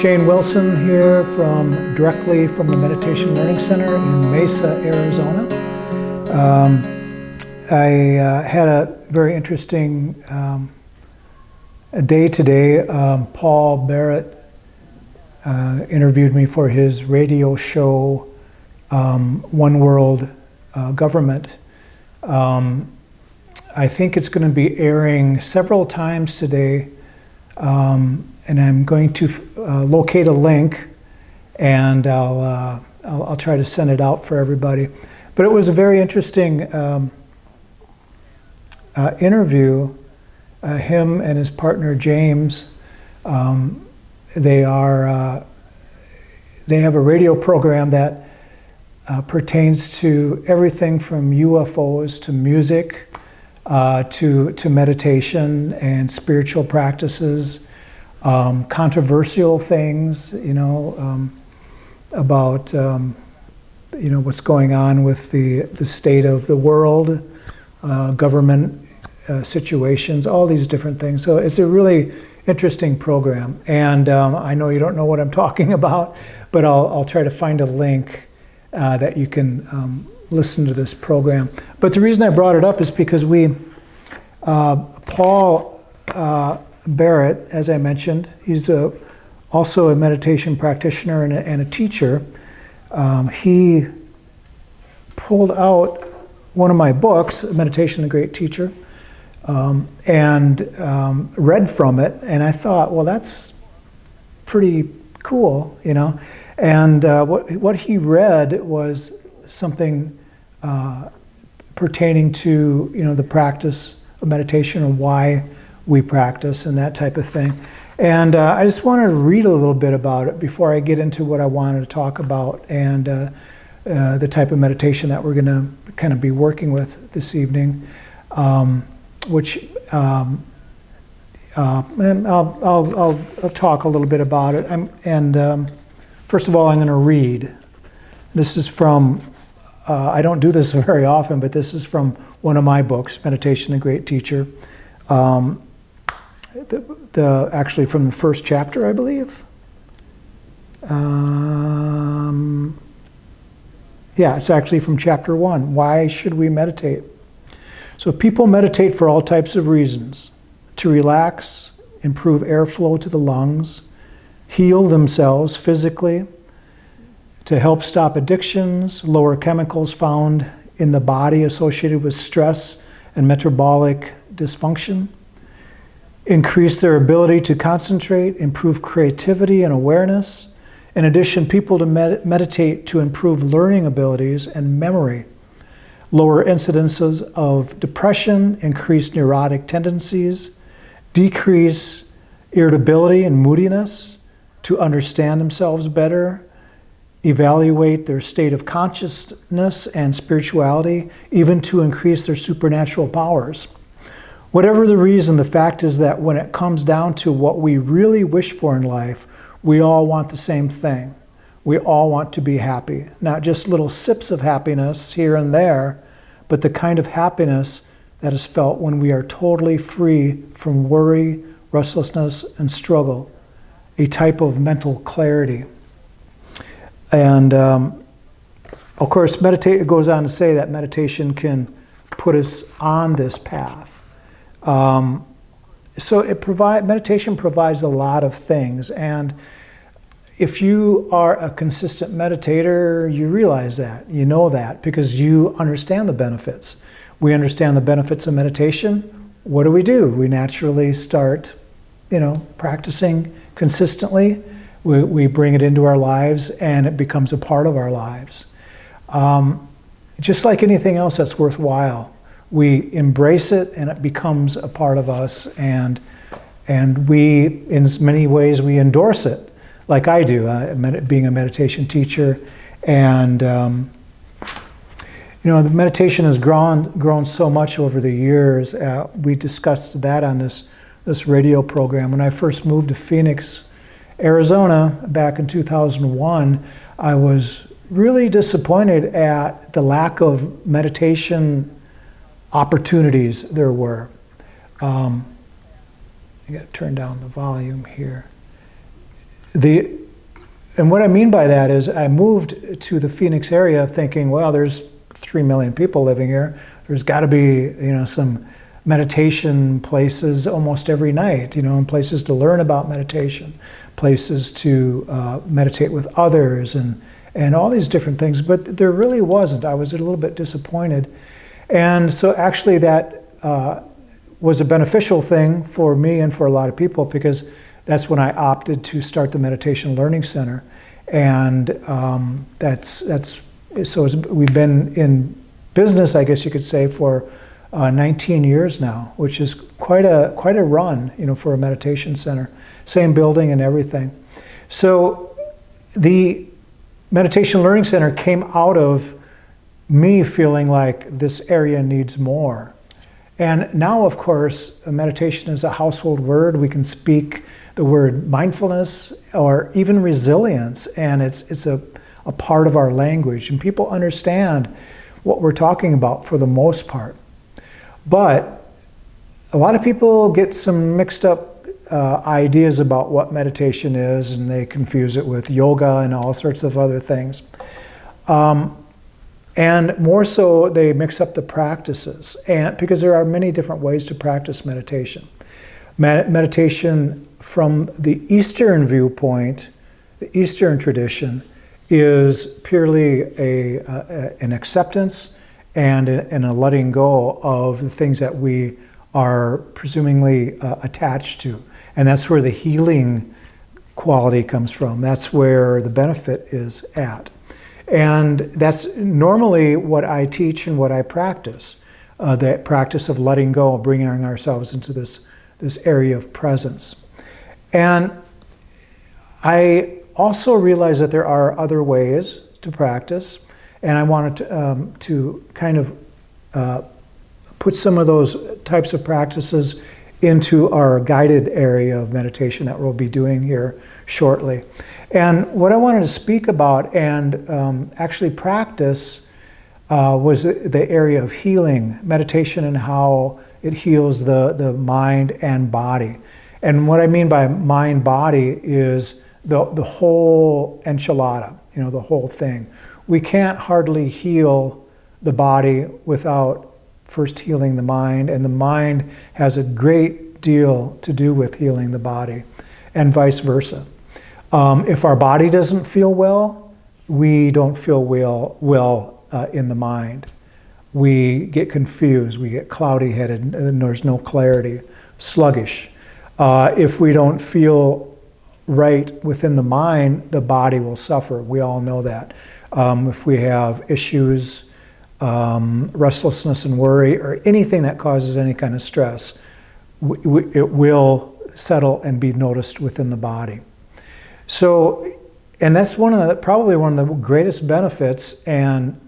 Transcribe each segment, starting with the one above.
Shane Wilson here directly from the Meditation Learning Center in Mesa, Arizona. I had a very interesting day today. Paul Barrett interviewed me for his radio show, One World Government. I think it's going to be airing several times today. And I'm going to locate a link, and I'll try to send it out for everybody. But it was a very interesting interview. Him and his partner James, they have a radio program that pertains to everything from UFOs to music, to meditation and spiritual practices. Controversial things, about what's going on with the state of the world, government situations, all these different things. So it's a really interesting program, and I know you don't know what I'm talking about, but I'll try to find a link that you can listen to this program. But the reason I brought it up is because Paul Barrett, as I mentioned, he's also a meditation practitioner and a teacher. He pulled out one of my books, Meditation, the Great Teacher, and read from it, and I thought, well, that's pretty cool, And what he read was something pertaining to, the practice of meditation and why we practice and that type of thing. And I just wanted to read a little bit about it before I get into what I wanted to talk about and the type of meditation that we're going to kind of be working with this evening, and I'll talk a little bit about it. First of all, I'm going to read. This is from, I don't do this very often, but this is from one of my books, Meditation, the Great Teacher. Actually from the first chapter, I believe. It's actually from chapter 1. Why should we meditate? So people meditate for all types of reasons: to relax, improve airflow to the lungs, heal themselves physically, to help stop addictions, lower chemicals found in the body associated with stress and metabolic dysfunction, increase their ability to concentrate, improve creativity and awareness. In addition, people to meditate to improve learning abilities and memory, lower incidences of depression, increase neurotic tendencies, decrease irritability and moodiness, to understand themselves better, evaluate their state of consciousness and spirituality, even to increase their supernatural powers. Whatever the reason, the fact is that when it comes down to what we really wish for in life, we all want the same thing. We all want to be happy. Not just little sips of happiness here and there, but the kind of happiness that is felt when we are totally free from worry, restlessness, and struggle, a type of mental clarity. And of course, it goes on to say that meditation can put us on this path. Meditation provides a lot of things, and if you are a consistent meditator, you realize that, you know that, because you understand the benefits. We understand the benefits of meditation. What do? We naturally start, practicing consistently. We bring it into our lives, and it becomes a part of our lives. Just like anything else that's worthwhile, we embrace it, and it becomes a part of us, and we, in many ways, we endorse it, like I do, being a meditation teacher. And the meditation has grown so much over the years. We discussed that on this radio program. When I first moved to Phoenix, Arizona, back in 2001, I was really disappointed at the lack of meditation opportunities there were. I got to turn down the volume here. And what I mean by that is I moved to the Phoenix area thinking, well, there's 3 million people living here. There's got to be, some meditation places almost every night, and places to learn about meditation, places to meditate with others, and all these different things. But there really wasn't. I was a little bit disappointed. And so actually that was a beneficial thing for me and for a lot of people, because that's when I opted to start the Meditation Learning Center. And we've been in business, I guess you could say, for 19 years now, which is quite a run, for a meditation center. Same building and everything. So the Meditation Learning Center came out of me feeling like this area needs more. And now, of course, meditation is a household word. We can speak the word mindfulness or even resilience, and it's a part of our language. And people understand what we're talking about for the most part. But a lot of people get some mixed up ideas about what meditation is, and they confuse it with yoga and all sorts of other things. And more so, they mix up the practices, and because there are many different ways to practice meditation. Meditation from the Eastern viewpoint, the Eastern tradition, is purely an acceptance and a letting go of the things that we are presumably attached to. And that's where the healing quality comes from. That's where the benefit is at. And that's normally what I teach and what I practice, the practice of letting go, bringing ourselves into this area of presence. And I also realize that there are other ways to practice, and I wanted to kind of put some of those types of practices into our guided area of meditation that we'll be doing here shortly. And what I wanted to speak about and actually practice was the area of healing, meditation, and how it heals the mind and body. And what I mean by mind-body is the whole enchilada, the whole thing. We can't hardly heal the body without first healing the mind, and the mind has a great deal to do with healing the body, and vice versa. If our body doesn't feel well, we don't feel well in the mind. We get confused, we get cloudy-headed, and there's no clarity, sluggish. If we don't feel right within the mind, the body will suffer. We all know that. If we have issues, restlessness and worry, or anything that causes any kind of stress, it will settle and be noticed within the body. So, and that's probably one of the greatest benefits and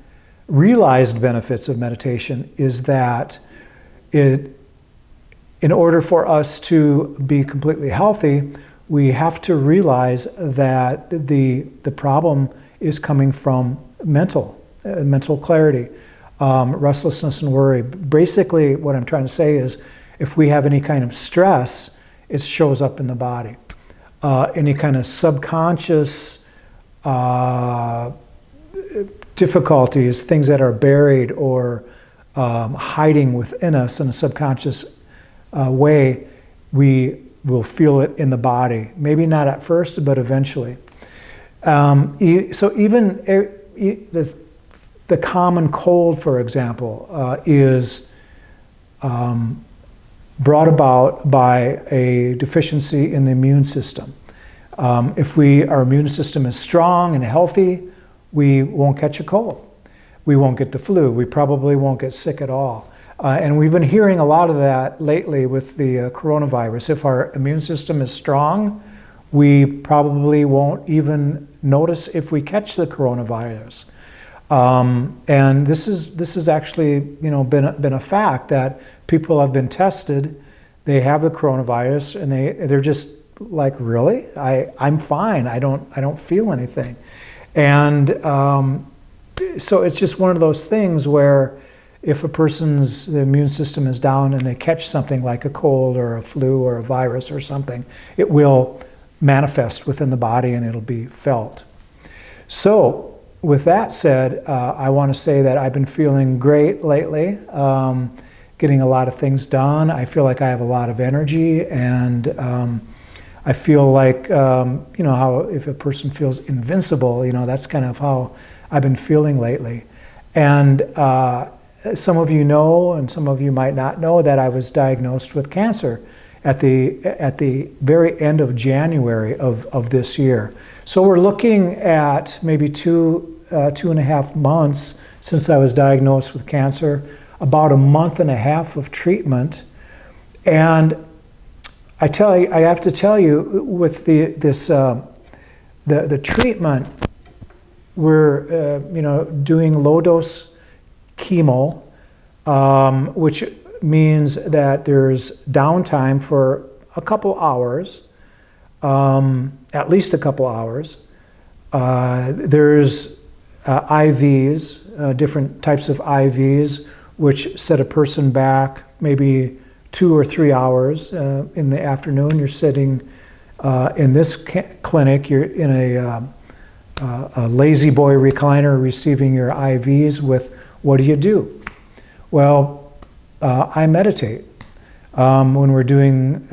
realized benefits of meditation is that in order for us to be completely healthy, we have to realize that the problem is coming from mental clarity, restlessness and worry. Basically, what I'm trying to say is if we have any kind of stress, it shows up in the body. Any kind of subconscious difficulties, things that are buried or hiding within us in a subconscious way, we will feel it in the body. Maybe not at first, but eventually. So even the common cold, for example, is brought about by a deficiency in the immune system. If our immune system is strong and healthy, we won't catch a cold. We won't get the flu. We probably won't get sick at all. And we've been hearing a lot of that lately with the coronavirus. If our immune system is strong, we probably won't even notice if we catch the coronavirus. And this is actually, been a fact that people have been tested. They have the coronavirus, and they're just like, really? I'm fine. I don't feel anything. And so it's just one of those things where if a person's immune system is down and they catch something like a cold or a flu or a virus or something, it will manifest within the body and it'll be felt. So with that said, I want to say that I've been feeling great lately, getting a lot of things done. I feel like I have a lot of energy, and I feel like, how if a person feels invincible, that's kind of how I've been feeling lately. And some of you know, and some of you might not know, that I was diagnosed with cancer at the very end of January of this year. So we're looking at maybe 2.5 months since I was diagnosed with cancer, about a month and a half of treatment. And I have to tell you, with the treatment, we're doing low dose chemo, which means that there's downtime for a couple hours, at least a couple hours. There's IVs, different types of IVs, which set a person back maybe 2 or 3 hours in the afternoon. You're sitting in this clinic, you're in a lazy boy recliner receiving your IVs with, what do you do? Well, I meditate. When we're doing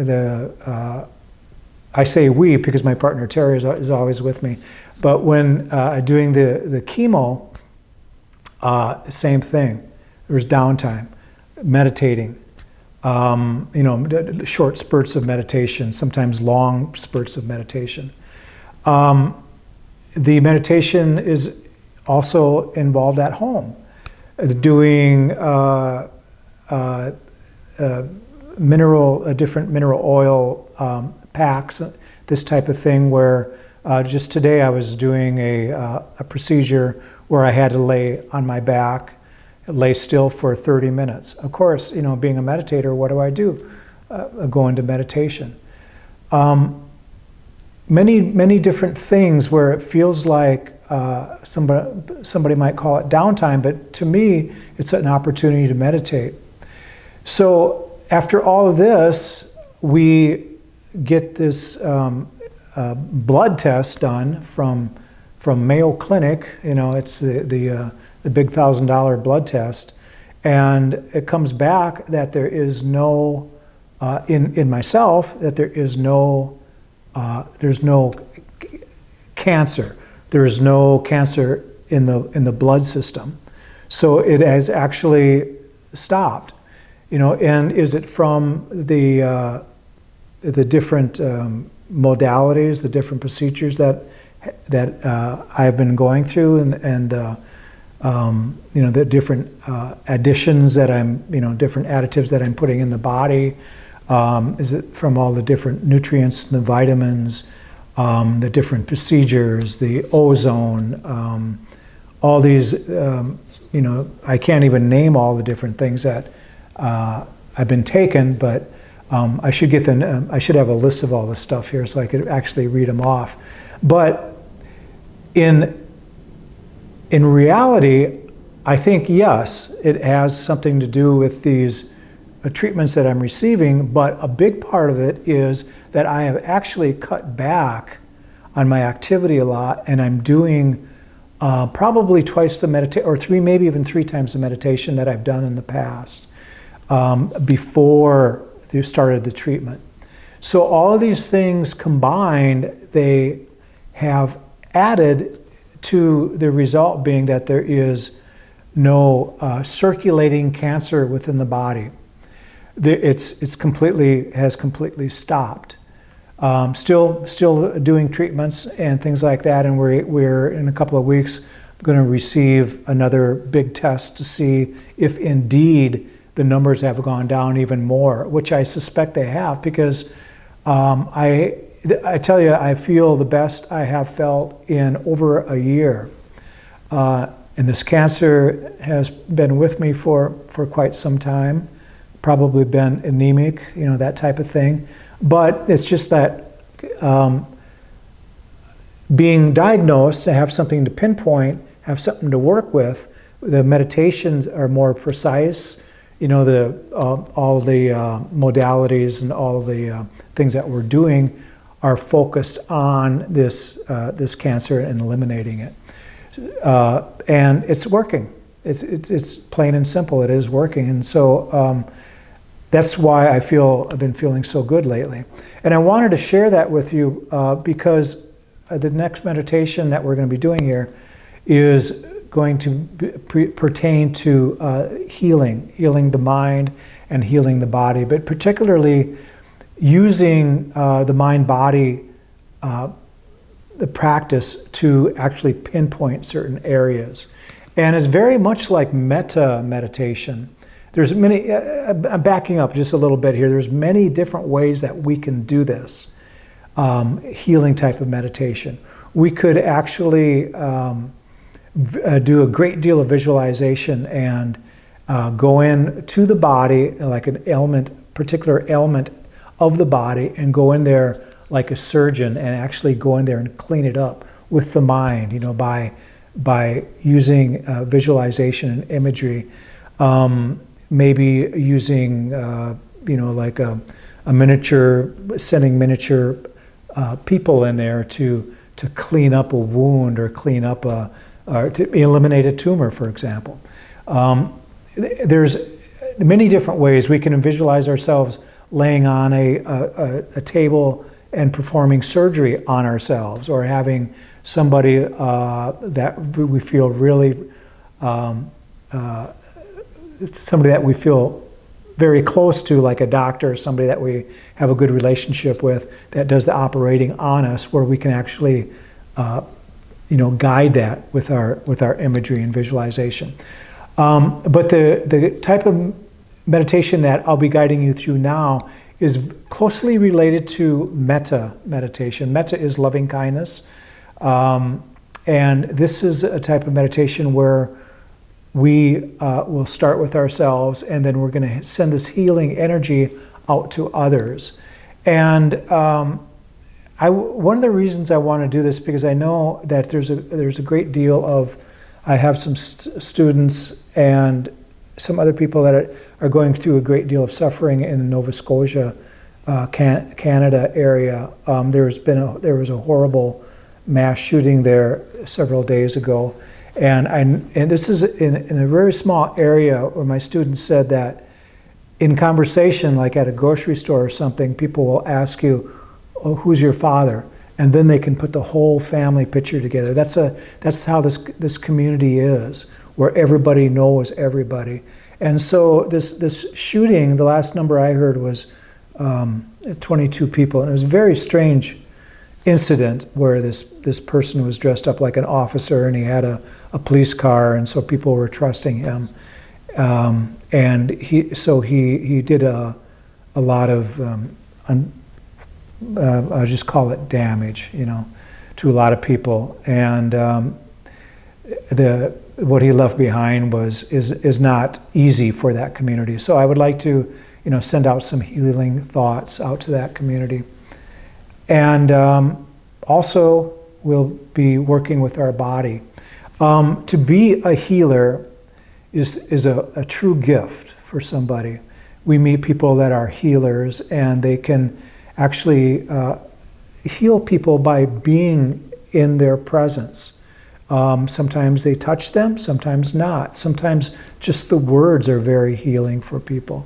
I say we because my partner Terry is always with me, but when doing the chemo, same thing. There's downtime, meditating, short spurts of meditation, sometimes long spurts of meditation. The meditation is also involved at home, doing different mineral oil packs, this type of thing, where just today I was doing a procedure where I had to lay on my back, lay still for 30 minutes. Of course, being a meditator, what do? Go into meditation. Many different things where it feels like somebody might call it downtime, but to me, it's an opportunity to meditate. So after all of this, we get this blood test done from Mayo Clinic. It's the big $1,000 blood test, and it comes back that there is no in myself, that there's no cancer. There is no cancer in the blood system. So it has actually stopped. And is it from the different modalities, the different procedures that I've been going through, and the different additions that different additives that I'm putting in the body? Is it from all the different nutrients and the vitamins, the different procedures, the ozone, all these, I can't even name all the different things that I've been taken, but I should I should have a list of all this stuff here so I could actually read them off. But in reality, I think, yes, it has something to do with these treatments that I'm receiving, but a big part of it is that I have actually cut back on my activity a lot, and I'm doing probably twice the meditation, or maybe even 3 times the meditation that I've done in the past before they started the treatment. So all of these things combined, they have added to the result being that there is no circulating cancer within the body. It's has completely stopped. Still doing treatments and things like that, and we're in a couple of weeks going to receive another big test to see if indeed the numbers have gone down even more, which I suspect they have, because I tell you, I feel the best I have felt in over a year. And this cancer has been with me for quite some time, probably been anemic, that type of thing. But it's just that being diagnosed, to have something to pinpoint, have something to work with, the meditations are more precise. All the modalities and all the things that we're doing are focused on this cancer and eliminating it. And it's working. It's plain and simple. It is working. And so that's why I've been feeling so good lately. And I wanted to share that with you because the next meditation that we're going to be doing here is going to pertain to healing the mind and healing the body, but particularly using the mind-body the practice to actually pinpoint certain areas. And it's very much like metta meditation. There's many, I'm backing up just a little bit here, there's many different ways that we can do this healing type of meditation. We could actually do a great deal of visualization and go in to the body, like an particular element of the body, and go in there like a surgeon and actually go in there and clean it up with the mind, by using visualization and imagery, maybe using, like a miniature, sending miniature people in there to clean up a wound or clean up to eliminate a tumor, for example. There's many different ways we can visualize ourselves laying on a table and performing surgery on ourselves, or having somebody that we feel really, somebody that we feel very close to, like a doctor, somebody that we have a good relationship with, that does the operating on us, where we can actually guide that with our imagery and visualization. But the type of meditation that I'll be guiding you through now is closely related to metta meditation. Metta is loving kindness. And this is a type of meditation where we will start with ourselves, and then we're going to send this healing energy out to others. And one of the reasons I want to do this, because I know that there's a great deal of, I have some students and some other people that are going through a great deal of suffering in the Nova Scotia, Canada area. There was a horrible mass shooting there several days ago, and this is in a very small area where my students said that in conversation, like at a grocery store or something, people will ask you, "Oh, who's your father?" And then they can put the whole family picture together. That's how this community is, where everybody knows everybody. And so this shooting, the last number I heard was 22 people, and it was a very strange incident where this person was dressed up like an officer, and he had a police car, and so people were trusting him. And he did a lot of I'll just call it damage, to a lot of people. And what he left behind is not easy for that community. So I would like to, send out some healing thoughts out to that community. And also, we'll be working with our body. To be a healer is a true gift for somebody. We meet people that are healers, and they can actually heal people by being in their presence. Sometimes they touch them, sometimes not. Sometimes just the words are very healing for people.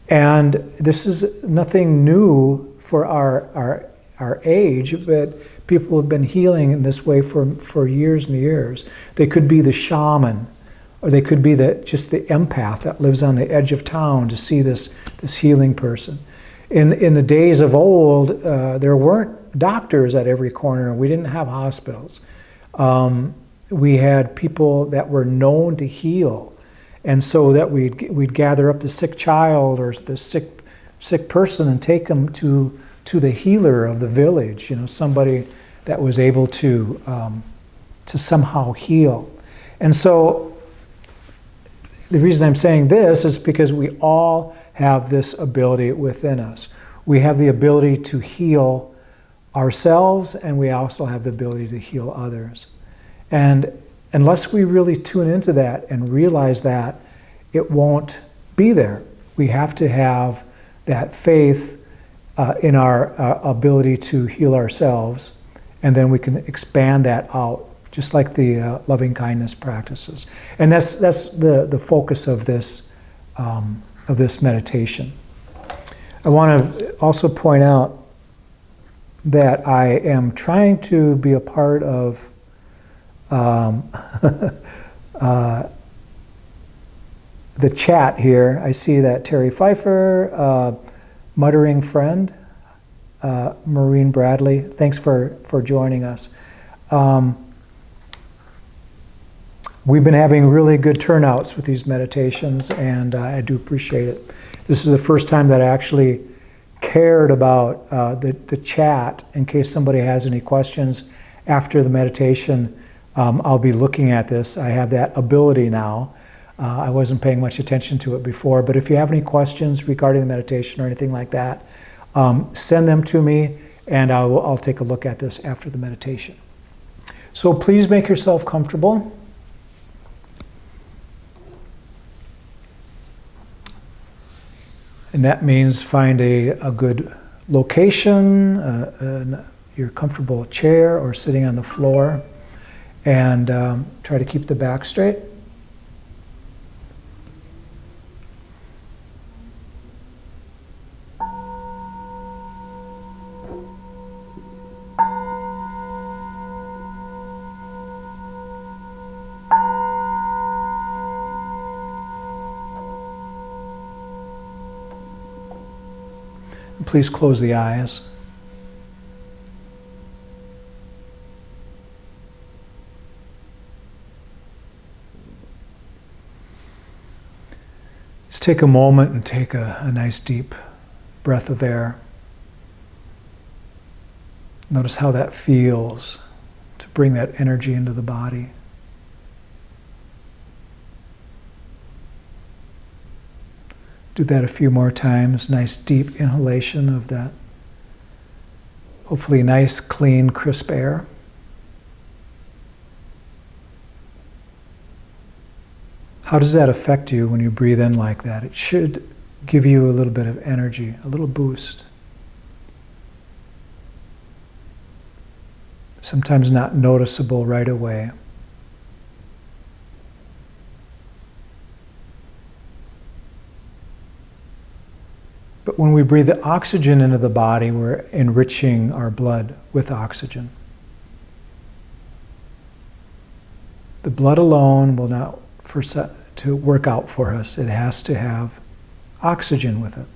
And this is nothing new for our age, but people have been healing in this way for years and years. They could be the shaman, or they could be just the empath that lives on the edge of town to see this healing person. In the days of old, there weren't doctors at every corner. We didn't have hospitals. We had people that were known to heal, and so that we'd gather up the sick child or the sick person and take them to the healer of the village. Somebody that was able to somehow heal. And so the reason I'm saying this is because we all have this ability within us. We have the ability to heal ourselves, and we also have the ability to heal others. And unless we really tune into that and realize that, it won't be there. We have to have that faith in our ability to heal ourselves, and then we can expand that out, just like the loving kindness practices. And that's the focus of this meditation. I want to also point out that I am trying to be a part of the chat here. I see that Terry Pfeiffer, Muttering Friend, Maureen Bradley, thanks for joining us. We've been having really good turnouts with these meditations, and I do appreciate it. This is the first time that I actually cared about the chat in case somebody has any questions after the meditation. I'll be looking at this. I have that ability now. I wasn't paying much attention to it before, but if you have any questions regarding the meditation or anything like that, send them to me, and I'll take a look at this after the meditation. So please make yourself comfortable. And that means find a good location, your comfortable chair or sitting on the floor, and try to keep the back straight. Please close the eyes. Just take a moment and take a nice deep breath of air. Notice how that feels to bring that energy into the body. Do that a few more times. Nice deep inhalation of that, hopefully nice, clean, crisp air. How does that affect you when you breathe in like that? It should give you a little bit of energy, a little boost. Sometimes not noticeable right away. But when we breathe the oxygen into the body, we're enriching our blood with oxygen. The blood alone will not to work out for us. It has to have oxygen with it.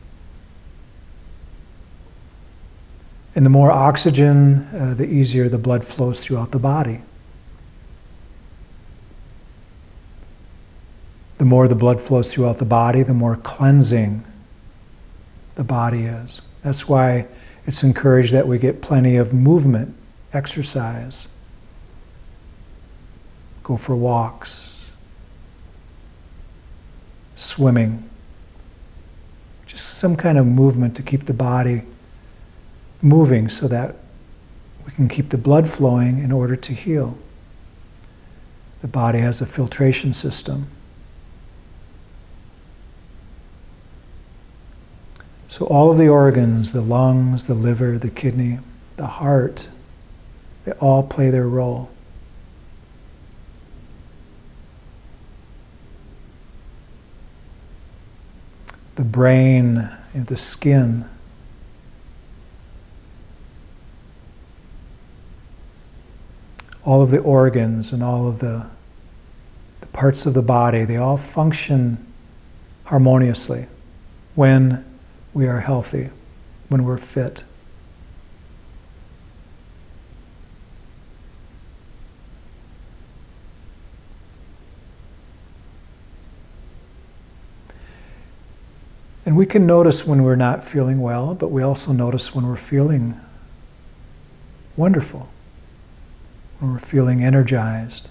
And the more oxygen, the easier the blood flows throughout the body. The more the blood flows throughout the body, the more cleansing the body is. That's why it's encouraged that we get plenty of movement, exercise. Go for walks, swimming. Just some kind of movement to keep the body moving so that we can keep the blood flowing in order to heal. The body has a filtration system. So all of the organs, the lungs, the liver, the kidney, the heart, they all play their role. The brain, the skin, all of the organs and all of the parts of the body, they all function harmoniously when we are healthy, when we're fit. And we can notice when we're not feeling well, but we also notice when we're feeling wonderful, when we're feeling energized.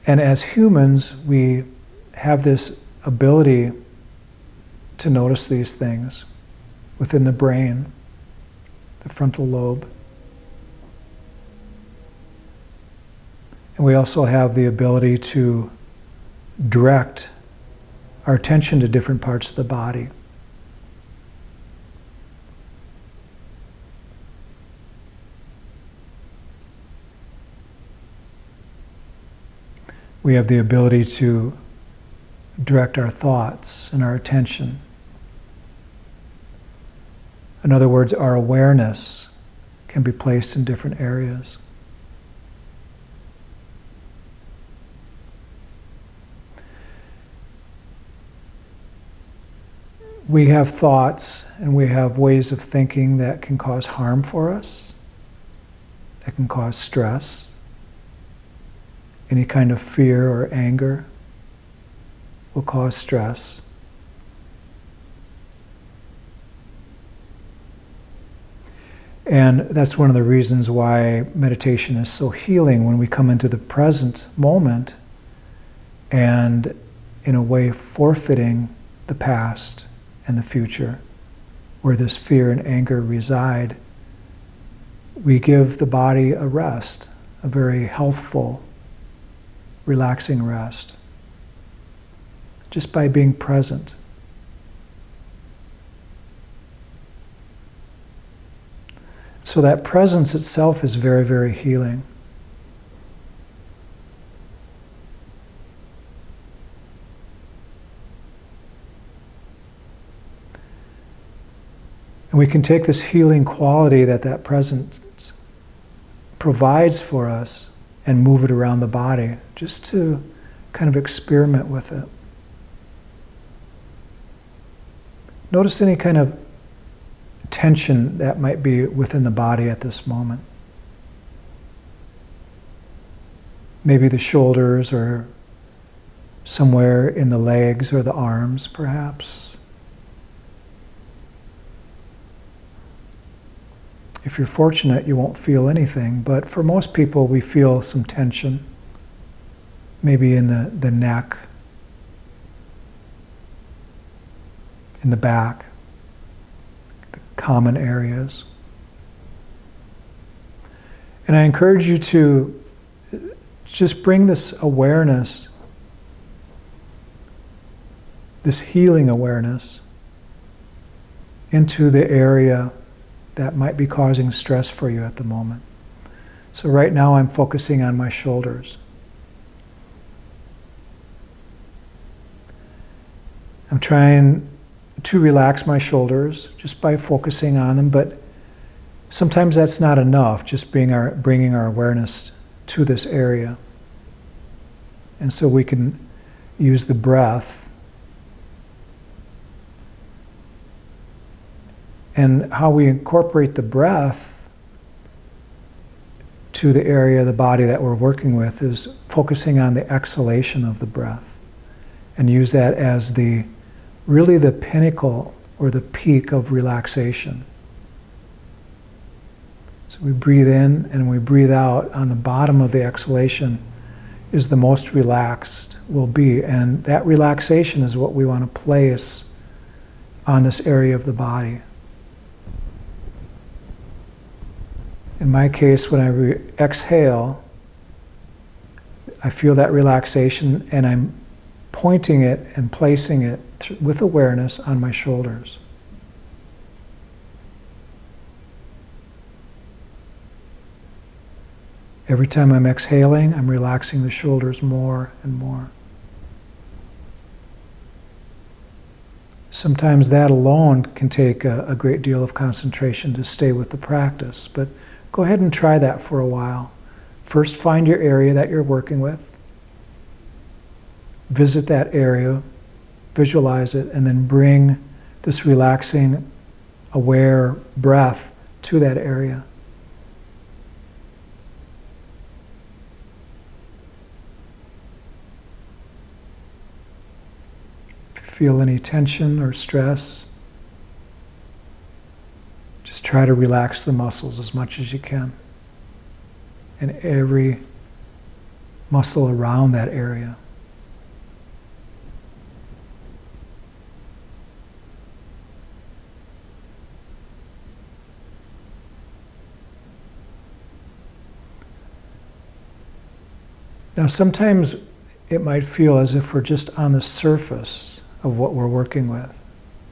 And as humans, we have this ability to notice these things within the brain, the frontal lobe. And we also have the ability to direct our attention to different parts of the body. We have the ability to direct our thoughts and our attention. In other words, our awareness can be placed in different areas. We have thoughts and we have ways of thinking that can cause harm for us, that can cause stress, any kind of fear or anger will cause stress. And that's one of the reasons why meditation is so healing, when we come into the present moment and, in a way, forfeiting the past and the future, where this fear and anger reside. We give the body a rest, a very healthful, relaxing rest, just by being present. So that presence itself is very, very healing. And we can take this healing quality that presence provides for us and move it around the body, just to kind of experiment with it. Notice any kind of tension that might be within the body at this moment. Maybe the shoulders, or somewhere in the legs or the arms, perhaps. If you're fortunate, you won't feel anything, but for most people, we feel some tension, maybe in the neck, in the back, the common areas. And I encourage you to just bring this awareness, this healing awareness, into the area that might be causing stress for you at the moment. So right now I'm focusing on my shoulders. I'm trying to relax my shoulders just by focusing on them, but sometimes that's not enough, just bringing our awareness to this area. And so we can use the breath and how we incorporate the breath to the area of the body that we're working with is focusing on the exhalation of the breath, and use that as really the pinnacle or the peak of relaxation. So we breathe in and we breathe out. On the bottom of the exhalation is the most relaxed we'll be, and that relaxation is what we want to place on this area of the body. In my case, when I exhale, I feel that relaxation, and I'm pointing it and placing it with awareness on my shoulders. Every time I'm exhaling, I'm relaxing the shoulders more and more. Sometimes that alone can take a great deal of concentration to stay with the practice, but go ahead and try that for a while. First, find your area that you're working with. Visit that area, visualize it, and then bring this relaxing, aware breath to that area. If you feel any tension or stress, just try to relax the muscles as much as you can, and every muscle around that area. Now, sometimes it might feel as if we're just on the surface of what we're working with.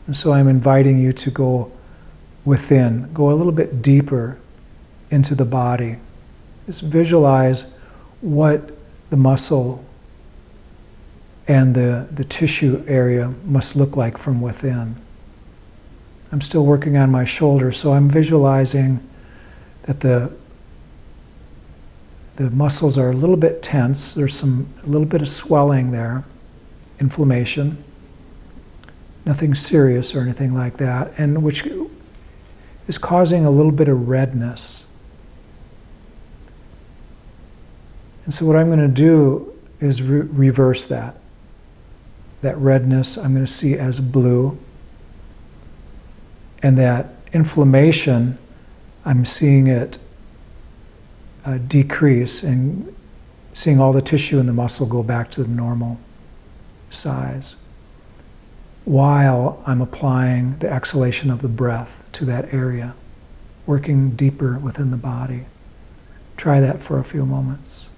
And so I'm inviting you to go within, go a little bit deeper into the body. Just visualize what the muscle and the tissue area must look like from within. I'm still working on my shoulder, so I'm visualizing that the muscles are a little bit tense. There's a little bit of swelling there, inflammation. Nothing serious or anything like that, and which is causing a little bit of redness. And so what I'm going to do is reverse that. That redness I'm going to see as blue. And that inflammation, I'm seeing it decrease and seeing all the tissue in the muscle go back to the normal size, while I'm applying the exhalation of the breath to that area, working deeper within the body. Try that for a few moments.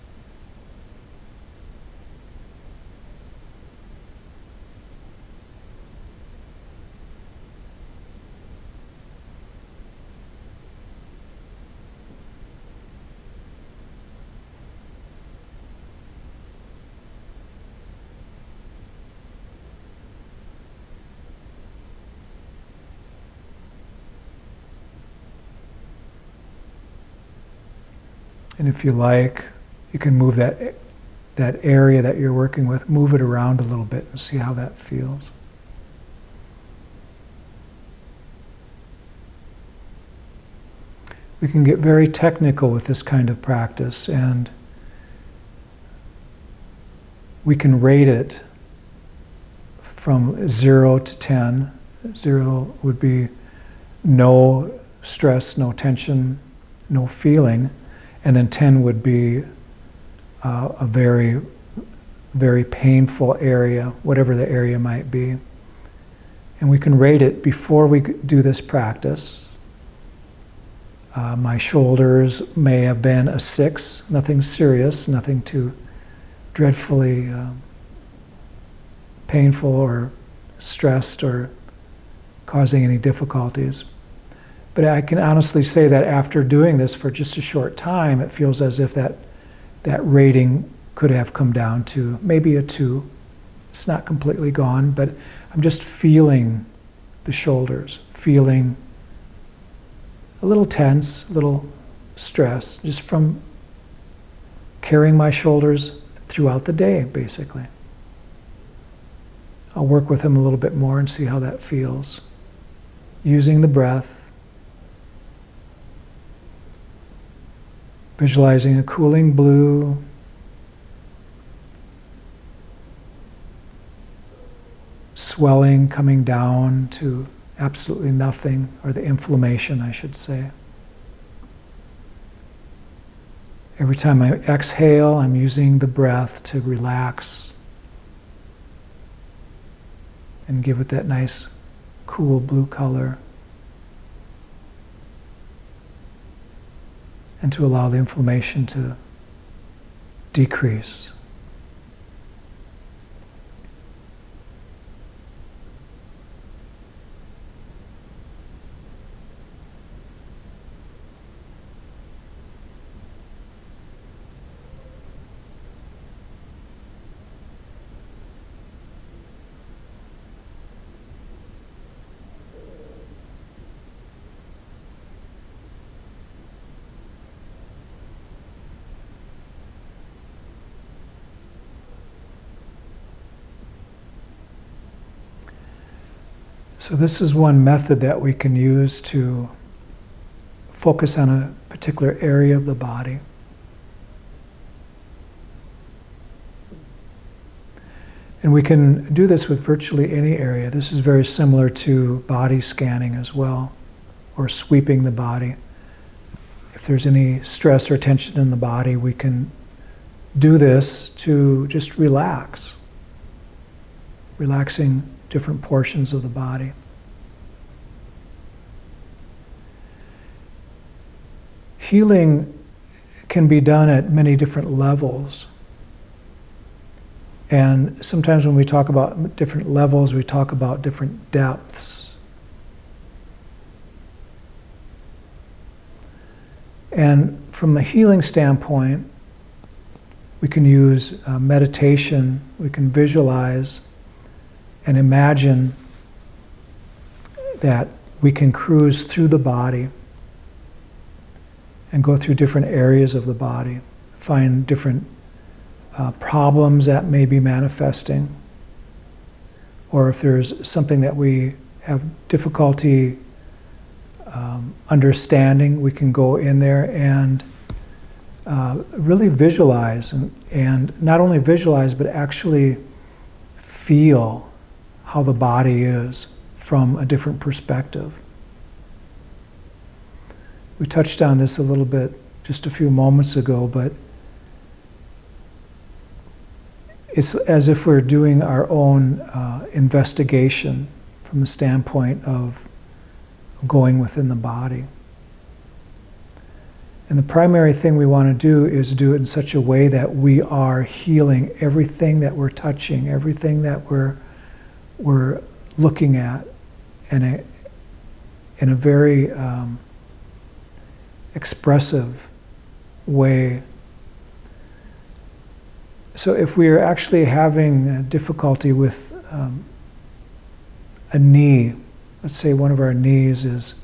And if you like, you can move that area that you're working with, move it around a little bit and see how that feels. We can get very technical with this kind of practice, and we can rate it from 0 to 10. 0 would be no stress, no tension, no feeling. And then 10 would be a very, very painful area, whatever the area might be. And we can rate it before we do this practice. My shoulders may have been a 6, nothing serious, nothing too dreadfully painful or stressed or causing any difficulties. But I can honestly say that after doing this for just a short time, it feels as if that rating could have come down to maybe a 2. It's not completely gone, but I'm just feeling the shoulders, feeling a little tense, a little stress, just from carrying my shoulders throughout the day, basically. I'll work with them a little bit more and see how that feels. Using the breath. Visualizing a cooling blue, swelling coming down to absolutely nothing, or the inflammation, I should say. Every time I exhale, I'm using the breath to relax and give it that nice, cool blue color. And to allow the inflammation to decrease. So this is one method that we can use to focus on a particular area of the body. And we can do this with virtually any area. This is very similar to body scanning as well, or sweeping the body. If there's any stress or tension in the body, we can do this to just relax, relaxing different portions of the body. Healing can be done at many different levels. And sometimes when we talk about different levels, we talk about different depths. And from a healing standpoint, we can use meditation, we can visualize and imagine that we can cruise through the body and go through different areas of the body, find different problems that may be manifesting, or if there's something that we have difficulty understanding, we can go in there and really visualize, and not only visualize, but actually feel how the body is from a different perspective. We touched on this a little bit just a few moments ago, but it's as if we're doing our own investigation from the standpoint of going within the body. And the primary thing we want to do is do it in such a way that we are healing everything that we're touching, everything that we're looking at in a very expressive way. So if we are actually having difficulty with a knee, let's say one of our knees is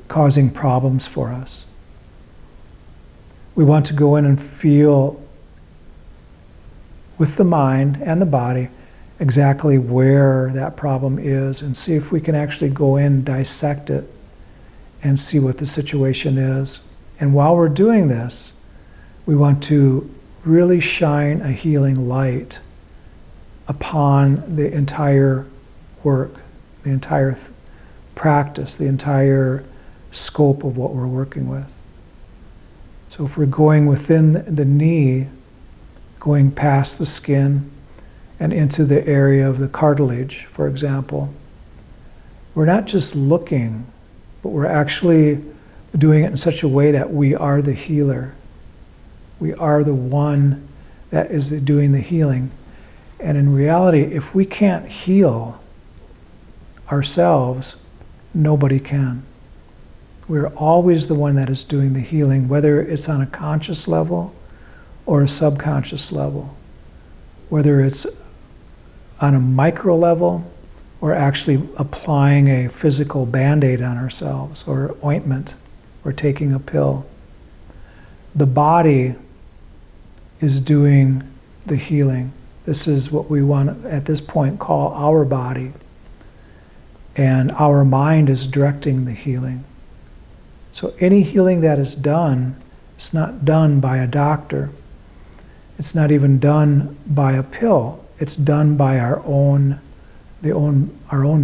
causing problems for us, we want to go in and feel with the mind and the body exactly where that problem is, and see if we can actually go in, dissect it, and see what the situation is. And while we're doing this, we want to really shine a healing light upon the entire work, the entire practice, the entire scope of what we're working with. So if we're going within the knee, going past the skin and into the area of the cartilage, for example, we're not just looking, but we're actually doing it in such a way that we are the healer. We are the one that is doing the healing. And in reality, if we can't heal ourselves, nobody can. We're always the one that is doing the healing, whether it's on a conscious level or a subconscious level, whether it's on a micro level or actually applying a physical Band-Aid on ourselves, or ointment, or taking a pill. The body is doing the healing. This is what we want to, at this point, call our body. And our mind is directing the healing. So any healing that is done, it's not done by a doctor. It's not even done by a pill. It's done by our own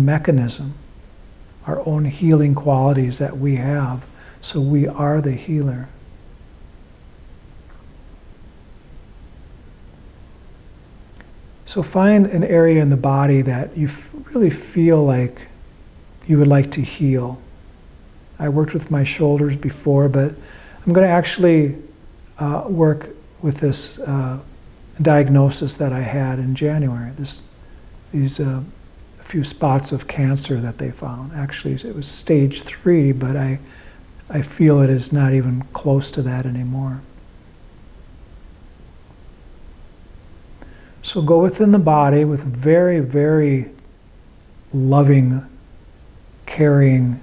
mechanism, our own healing qualities that we have. So we are the healer. So find an area in the body that you really feel like you would like to heal. I worked with my shoulders before, but I'm going to actually work with this diagnosis that I had in January. These a few spots of cancer that they found. Actually, it was stage 3, but I feel it is not even close to that anymore. So go within the body with very, very loving, caring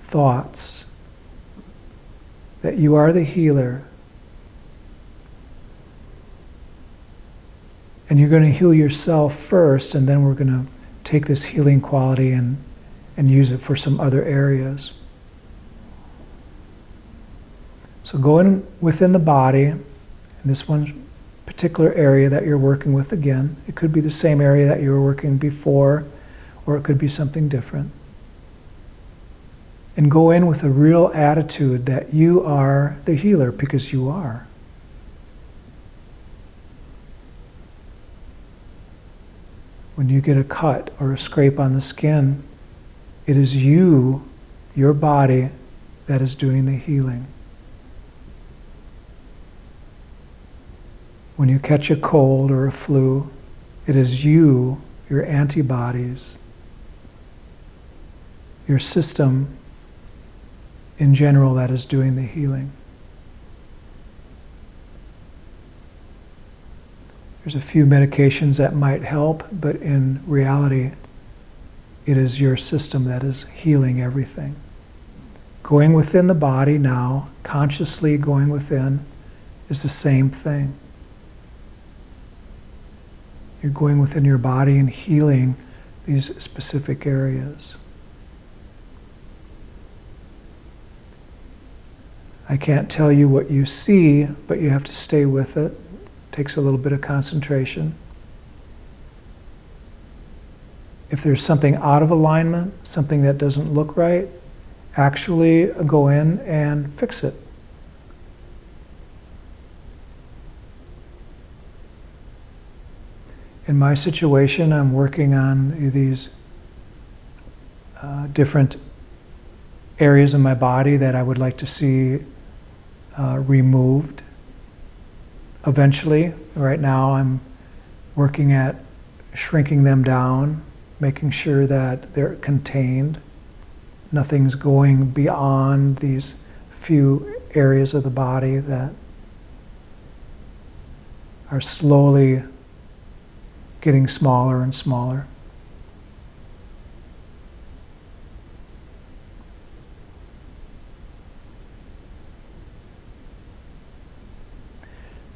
thoughts that you are the healer, and you're going to heal yourself first, and then we're going to take this healing quality and use it for some other areas. So go in within the body, in this one particular area that you're working with again. It could be the same area that you were working before, or it could be something different. And go in with a real attitude that you are the healer, because you are. When you get a cut or a scrape on the skin, it is you, your body, that is doing the healing. When you catch a cold or a flu, it is you, your antibodies, your system in general that is doing the healing. There's a few medications that might help, but in reality, it is your system that is healing everything. Going within the body now, consciously going within, is the same thing. You're going within your body and healing these specific areas. I can't tell you what you see, but you have to stay with it. It takes a little bit of concentration. If there's something out of alignment, something that doesn't look right, actually go in and fix it. In my situation, I'm working on these different areas of my body that I would like to see removed. Eventually, right now I'm working at shrinking them down, making sure that they're contained. Nothing's going beyond these few areas of the body that are slowly getting smaller and smaller.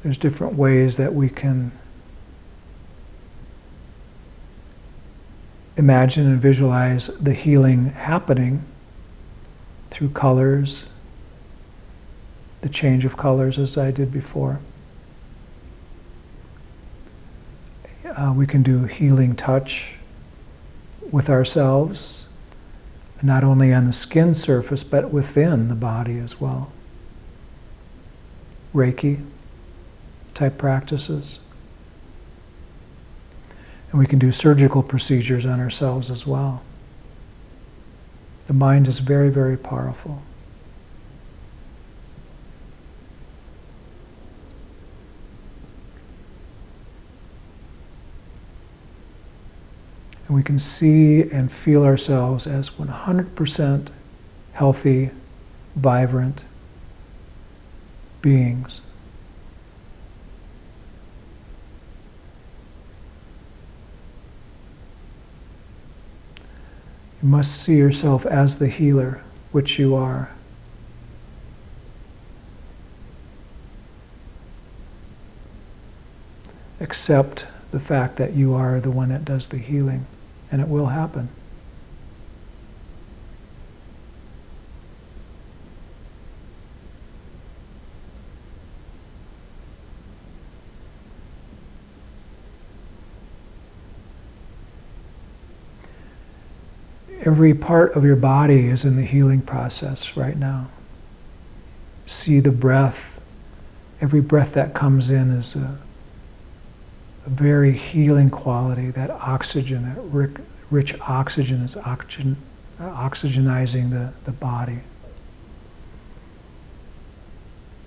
There's different ways that we can imagine and visualize the healing happening through colors, the change of colors as I did before. We can do healing touch with ourselves, not only on the skin surface, but within the body as well. Reiki type practices. And we can do surgical procedures on ourselves as well. The mind is very, very powerful. And we can see and feel ourselves as 100% healthy, vibrant beings. You must see yourself as the healer, which you are. Accept the fact that you are the one that does the healing, and it will happen. Every part of your body is in the healing process right now. See the breath. Every breath that comes in is a very healing quality. That oxygen, that rich oxygen is oxygenizing the body.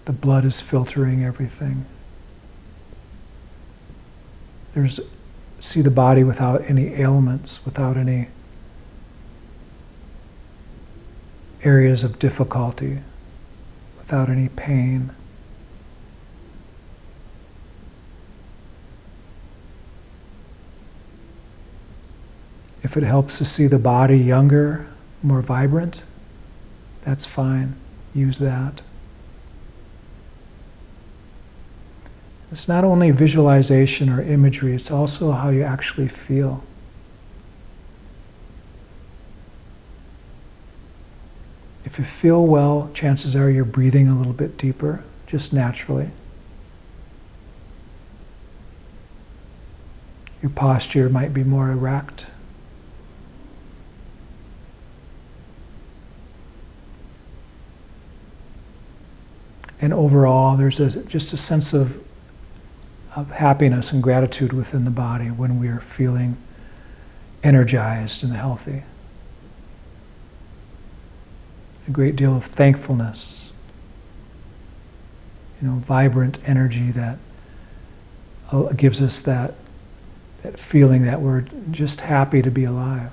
The blood is filtering everything. See the body without any ailments, without any areas of difficulty, without any pain. If it helps to see the body younger, more vibrant, that's fine. Use that. It's not only visualization or imagery, it's also how you actually feel. If you feel well, chances are you're breathing a little bit deeper, just naturally. Your posture might be more erect. And overall, there's just a sense of happiness and gratitude within the body when we are feeling energized and healthy. A great deal of thankfulness, vibrant energy that gives us that feeling that we're just happy to be alive.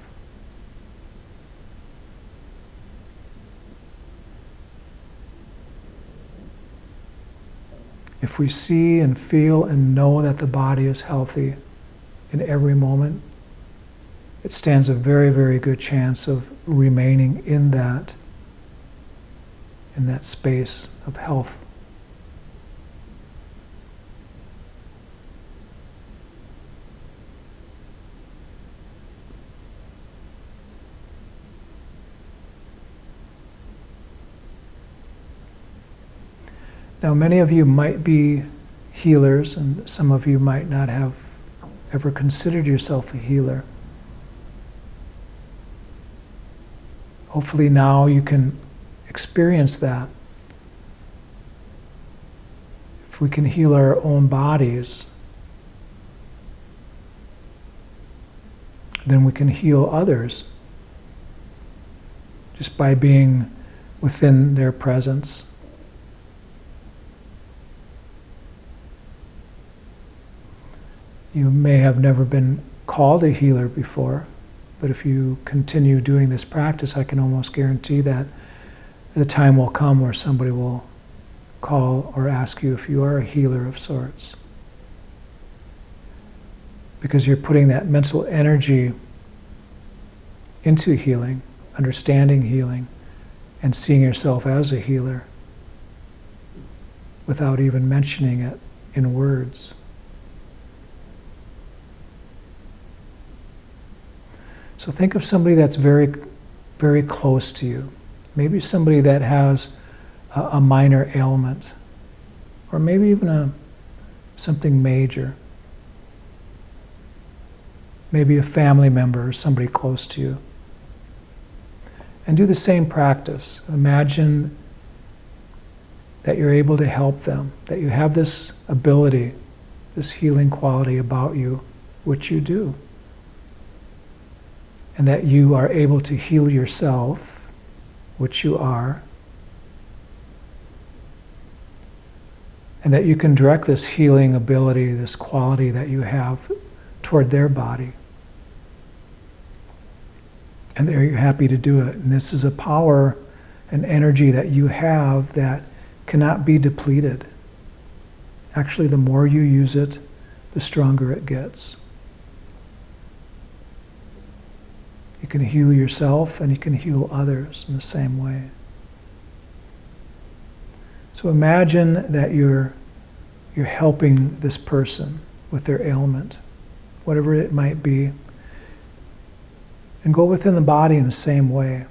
If we see and feel and know that the body is healthy in every moment, it stands a very, very good chance of remaining in that space of health. Now, many of you might be healers, and some of you might not have ever considered yourself a healer. Hopefully now you can experience that. If we can heal our own bodies, then we can heal others just by being within their presence. You may have never been called a healer before, but if you continue doing this practice, I can almost guarantee that the time will come where somebody will call or ask you if you are a healer of sorts. Because you're putting that mental energy into healing, understanding healing, and seeing yourself as a healer without even mentioning it in words. So think of somebody that's very, very close to you. Maybe somebody that has a minor ailment, or maybe even something major. Maybe a family member or somebody close to you. And do the same practice. Imagine that you're able to help them, that you have this ability, this healing quality about you, which you do. And that you are able to heal yourself, which you are. And that you can direct this healing ability, this quality that you have toward their body. And they're happy to do it. And this is a power and energy that you have that cannot be depleted. Actually, the more you use it, the stronger it gets. You can heal yourself and you can heal others in the same way. So imagine that you're helping this person with their ailment, whatever it might be, and go within the body in the same way.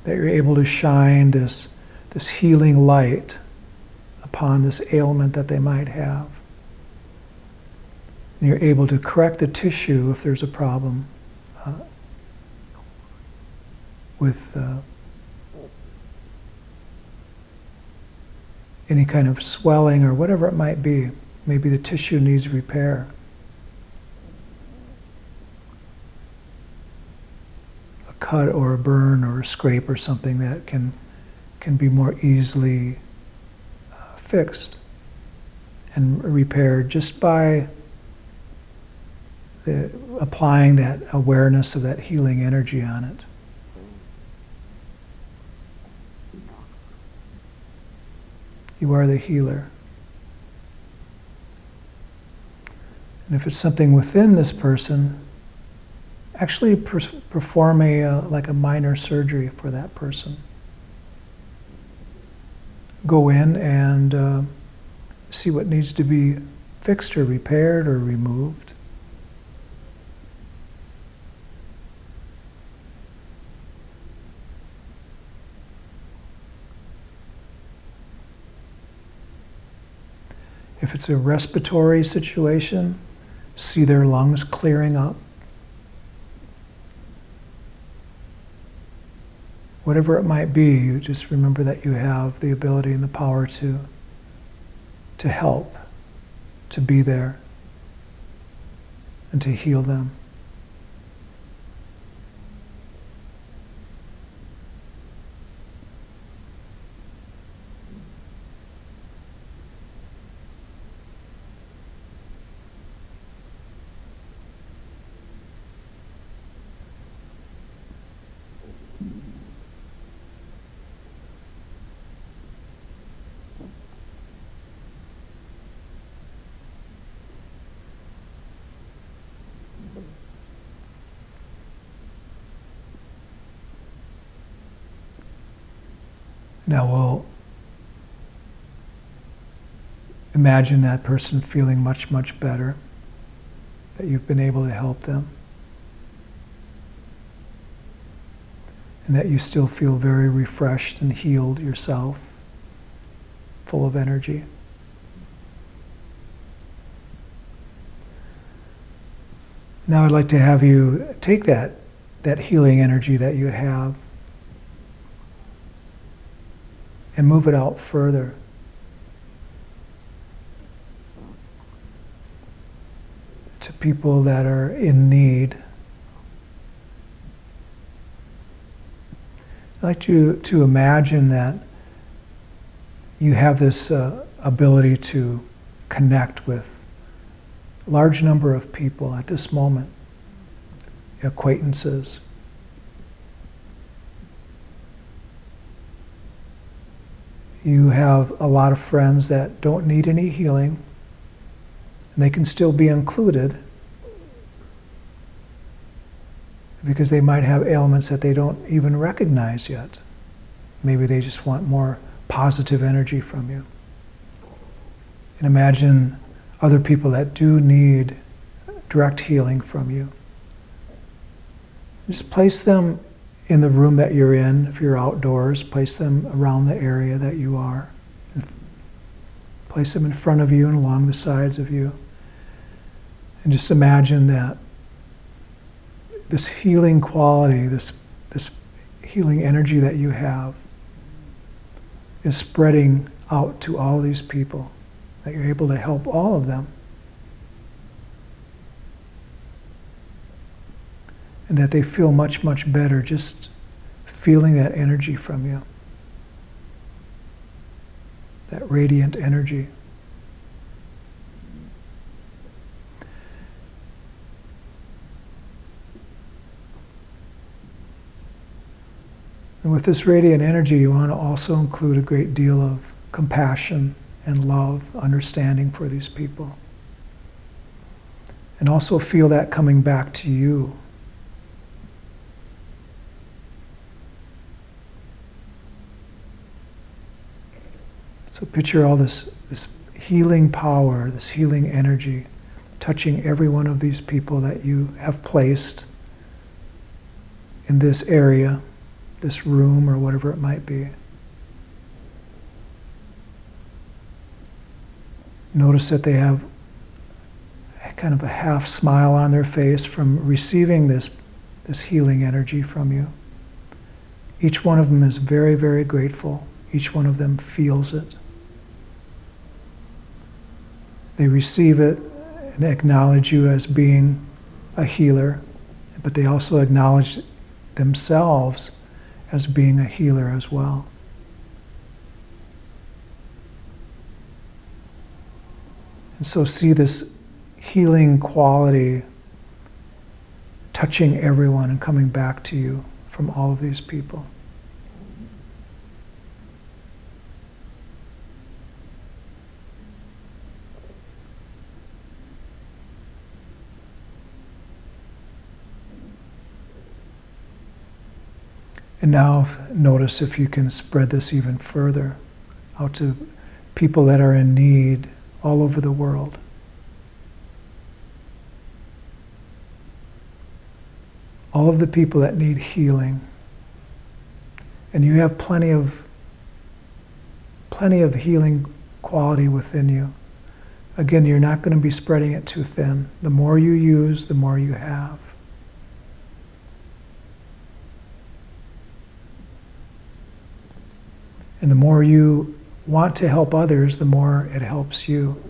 That you're able to shine this healing light upon this ailment that they might have. And you're able to correct the tissue if there's a problem. With any kind of swelling or whatever it might be. Maybe the tissue needs repair. A cut or a burn or a scrape or something that can be more easily fixed and repaired just by applying that awareness of that healing energy on it. You are the healer. And if it's something within this person, actually perform like a minor surgery for that person. Go in and see what needs to be fixed or repaired or removed. If it's a respiratory situation, see their lungs clearing up. Whatever it might be, you just remember that you have the ability and the power to help, to be there, and to heal them. Now we'll imagine that person feeling much, much better, that you've been able to help them, and that you still feel very refreshed and healed yourself, full of energy. Now I'd like to have you take that healing energy that you have and move it out further. To people that are in need. I'd like you to imagine that you have this ability to connect with a large number of people at this moment, acquaintances. You have a lot of friends that don't need any healing, and they can still be included because they might have ailments that they don't even recognize yet. Maybe they just want more positive energy from you. And imagine other people that do need direct healing from you. Just place them in the room that you're in. If you're outdoors, place them around the area that you are. Place them in front of you and along the sides of you. And just imagine that this healing quality, this healing energy that you have is spreading out to all these people, that you're able to help all of them. And that they feel much, much better just feeling that energy from you. That radiant energy. And with this radiant energy, you want to also include a great deal of compassion and love, understanding for these people. And also feel that coming back to you. So picture all this healing power, this healing energy, touching every one of these people that you have placed in this area, this room, or whatever it might be. Notice that they have kind of a half smile on their face from receiving this healing energy from you. Each one of them is very, very grateful. Each one of them feels it. They receive it and acknowledge you as being a healer, but they also acknowledge themselves as being a healer as well. And so see this healing quality touching everyone and coming back to you from all of these people. And now notice if you can spread this even further out to people that are in need all over the world. All of the people that need healing. And you have plenty of healing quality within you. Again, you're not going to be spreading it too thin. The more you use, the more you have. And the more you want to help others, the more it helps you.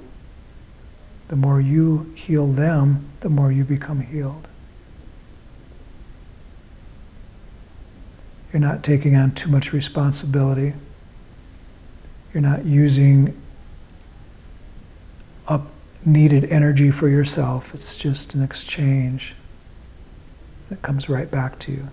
The more you heal them, the more you become healed. You're not taking on too much responsibility. You're not using up needed energy for yourself. It's just an exchange that comes right back to you.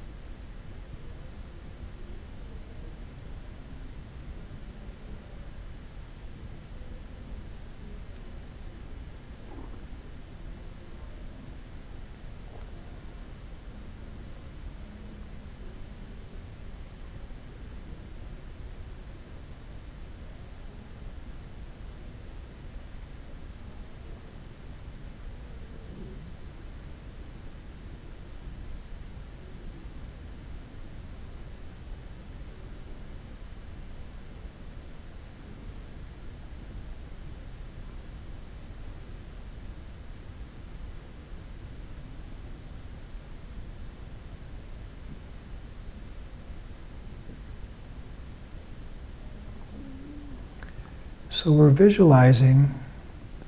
So we're visualizing,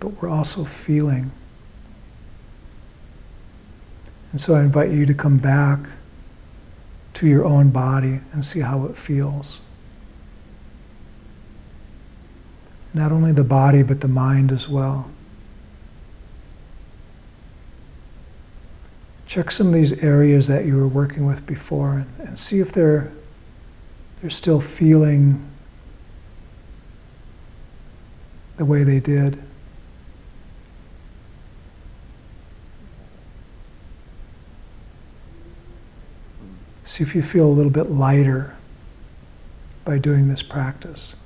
but we're also feeling. And so I invite you to come back to your own body and see how it feels. Not only the body, but the mind as well. Check some of these areas that you were working with before and see if they're still feeling the way they did. See if you feel a little bit lighter by doing this practice.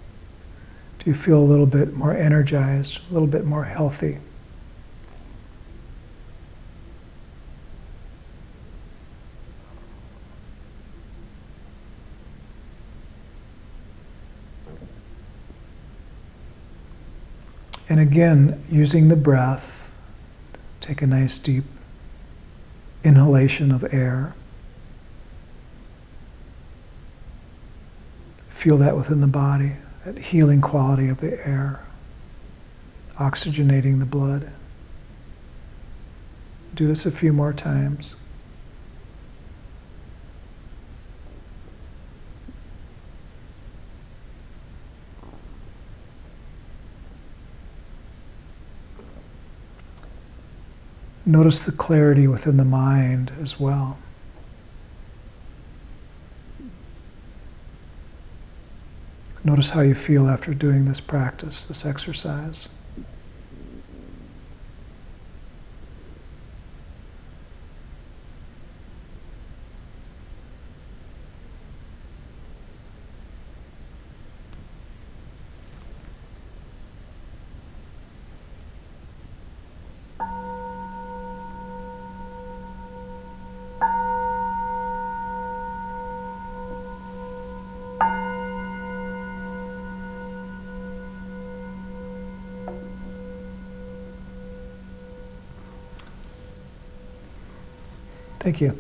Do you feel a little bit more energized, a little bit more healthy? And again, using the breath, take a nice deep inhalation of air. Feel that within the body, that healing quality of the air, oxygenating the blood. Do this a few more times. Notice the clarity within the mind as well. Notice how you feel after doing this practice, this exercise. Thank you.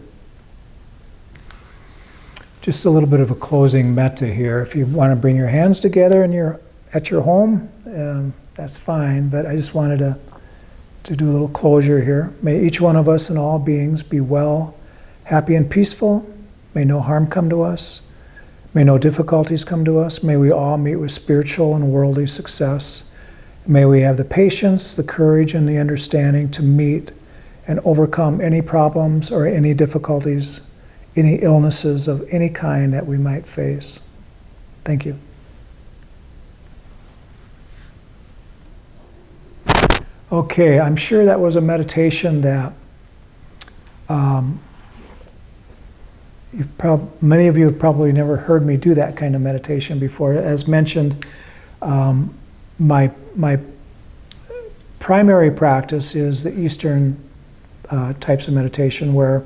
Just a little bit of a closing metta here. If you want to bring your hands together and you're at your home, that's fine, but I just wanted to do a little closure here. May each one of us and all beings be well, happy and peaceful. May no harm come to us. May no difficulties come to us. May we all meet with spiritual and worldly success. May we have the patience, the courage, and the understanding to meet and overcome any problems or any difficulties, any illnesses of any kind that we might face. Thank you. Okay, I'm sure that was a meditation that many of you have probably never heard me do that kind of meditation before. As mentioned, my primary practice is the Eastern types of meditation where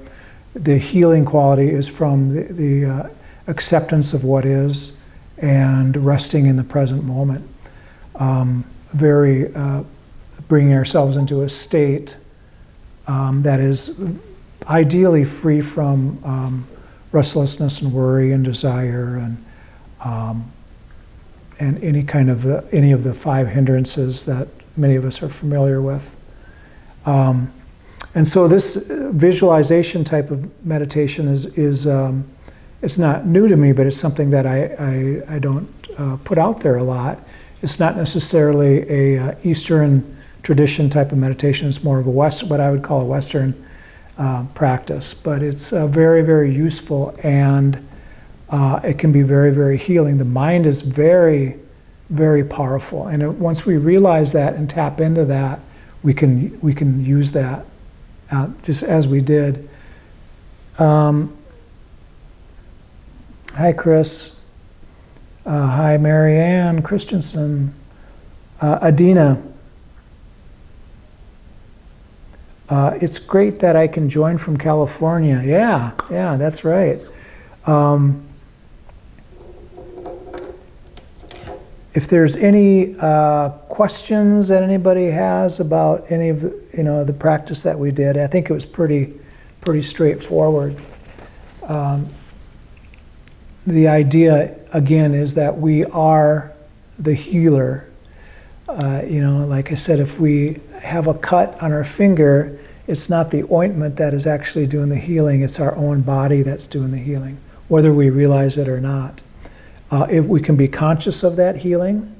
the healing quality is from the acceptance of what is and resting in the present moment. Bringing ourselves into a state that is ideally free from restlessness and worry and desire and any of the five hindrances that many of us are familiar with. And so this visualization type of meditation is it's not new to me, but it's something that I don't put out there a lot. It's not necessarily a Eastern tradition type of meditation. It's more of what I would call a Western practice. But it's very, very useful, and it can be very, very healing. The mind is very, very powerful, and once we realize that and tap into that, we can use that. Just as we did. Hi, Chris. Hi, Marianne Christensen. Adina. It's great that I can join from California. Yeah, that's right. If there's any questions that anybody has about any of the practice that we did, I think it was pretty straightforward. The idea again is that we are the healer. Like I said, if we have a cut on our finger, it's not the ointment that is actually doing the healing, it's our own body that's doing the healing, whether we realize it or not. If we can be conscious of that healing,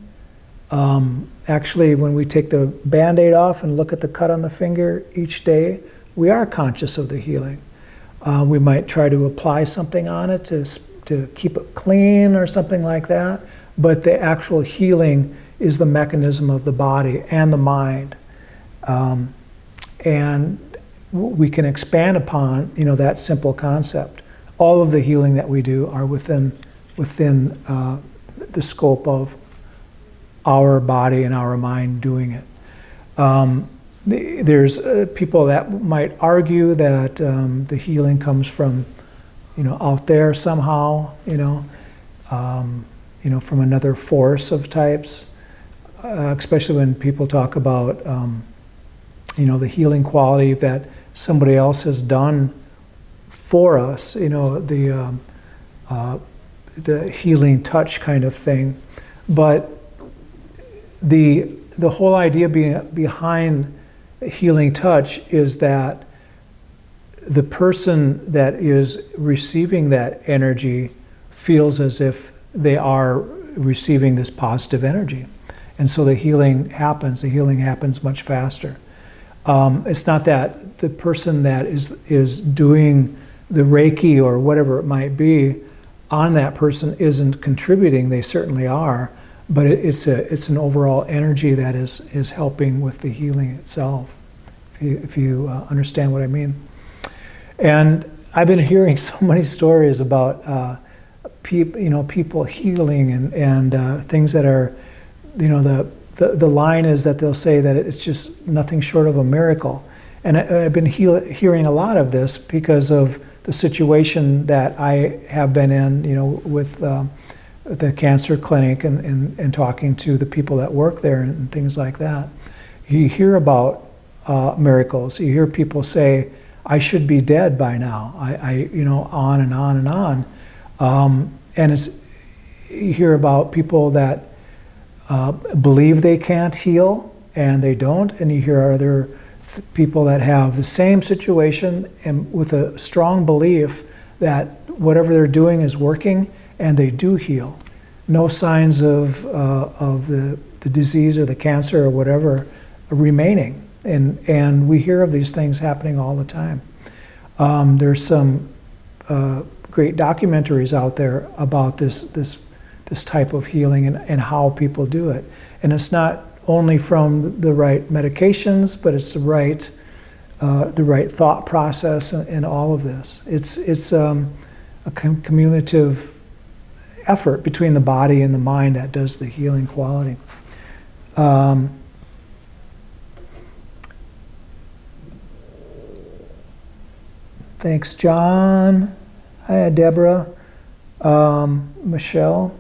actually, when we take the Band-Aid off and look at the cut on the finger each day, we are conscious of the healing. We might try to apply something on it to keep it clean or something like that, but the actual healing is the mechanism of the body and the mind. And we can expand upon, that simple concept. All of the healing that we do are within the scope of our body and our mind doing it. There's people that might argue that the healing comes from, out there somehow, from another force of types, especially when people talk about, the healing quality that somebody else has done for us, the healing touch kind of thing. But the whole idea behind healing touch is that the person that is receiving that energy feels as if they are receiving this positive energy. And so the healing happens much faster. It's not that the person that is doing the Reiki or whatever it might be on that person isn't contributing. They certainly are, but it's an overall energy that is helping with the healing itself, if you understand what I mean. And I've been hearing so many stories about people healing and things that are, the line is that they'll say that it's just nothing short of a miracle. And I've been hearing a lot of this because of the situation that I have been in, with the cancer clinic and talking to the people that work there and things like that. You hear about miracles. You hear people say, "I should be dead by now." On and on and on. And you hear about people that believe they can't heal and they don't, and you hear other people that have the same situation and with a strong belief that whatever they're doing is working and they do heal. No signs of the disease or the cancer or whatever remaining. And we hear of these things happening all the time. There's some great documentaries out there about this type of healing and how people do it. And it's not only from the right medications, but it's the right thought process and all of this. It's a cumulative effort between the body and the mind that does the healing quality. Thanks, John. Hi, Deborah. Michelle.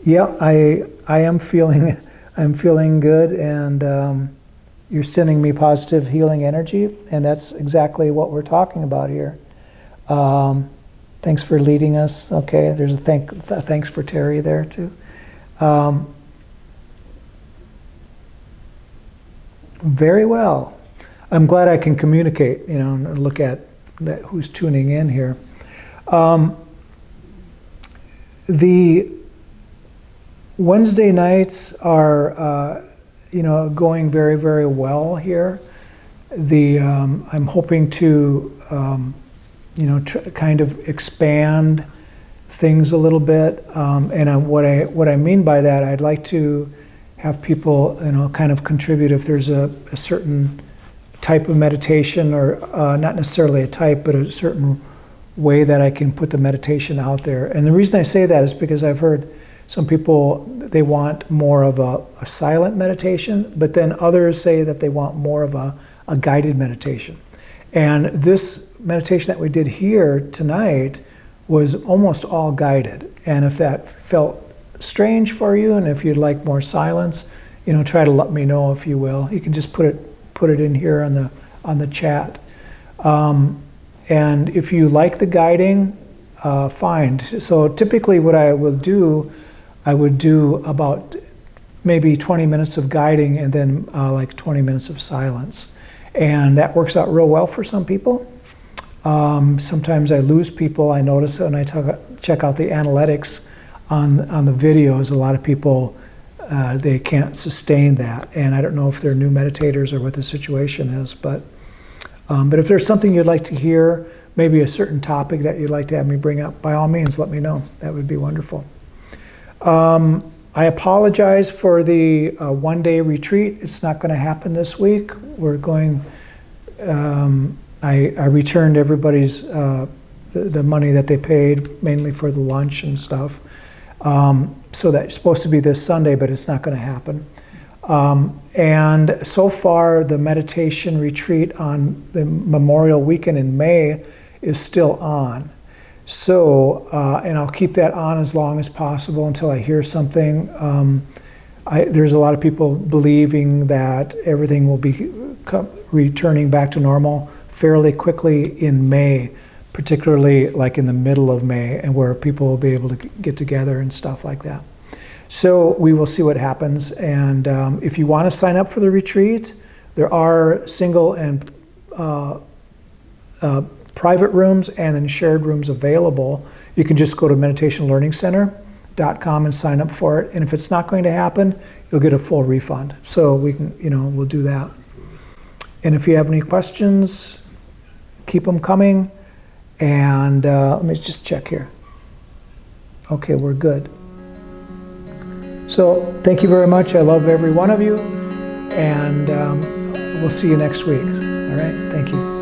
Yeah, I am feeling good, and you're sending me positive healing energy, and that's exactly what we're talking about here. Thanks for leading us. Okay, there's a thanks for Terry there too. Very well. I'm glad I can communicate, and look at who's tuning in here. The Wednesday nights are, going very, very well here. I'm hoping to, kind of expand things a little bit. And what I mean by that, I'd like to have people, kind of contribute if there's a certain type of meditation, or not necessarily a type, but a certain way that I can put the meditation out there. And the reason I say that is because I've heard some people, they want more of a silent meditation, but then others say that they want more of a guided meditation. And this meditation that we did here tonight was almost all guided. And if that felt strange for you, and if you'd like more silence, try to let me know, if you will. You can just put it in here on the chat. And if you like the guiding, fine. So typically what I would do about maybe 20 minutes of guiding and then like 20 minutes of silence. And that works out real well for some people. Sometimes I lose people. I notice when I check out the analytics on the videos, a lot of people, they can't sustain that. And I don't know if they're new meditators or what the situation is, but if there's something you'd like to hear, maybe a certain topic that you'd like to have me bring up, by all means, let me know. That would be wonderful. I apologize for the one-day retreat. It's not going to happen this week. We're going, I returned everybody's, the money that they paid, mainly for the lunch and stuff. So that's supposed to be this Sunday, but it's not going to happen. And so far, the meditation retreat on the Memorial Weekend in May is still on. So, and I'll keep that on as long as possible until I hear something. There's a lot of people believing that everything will be returning back to normal fairly quickly in May, particularly like in the middle of May, and where people will be able to get together and stuff like that. So we will see what happens. And if you want to sign up for the retreat, there are single and private rooms and then shared rooms available. You can just go to meditationlearningcenter.com and sign up for it. And if it's not going to happen, you'll get a full refund. So we can, we'll do that. And if you have any questions, keep them coming. And let me just check here. Okay, we're good. So thank you very much. I love every one of you. And we'll see you next week. All right, thank you.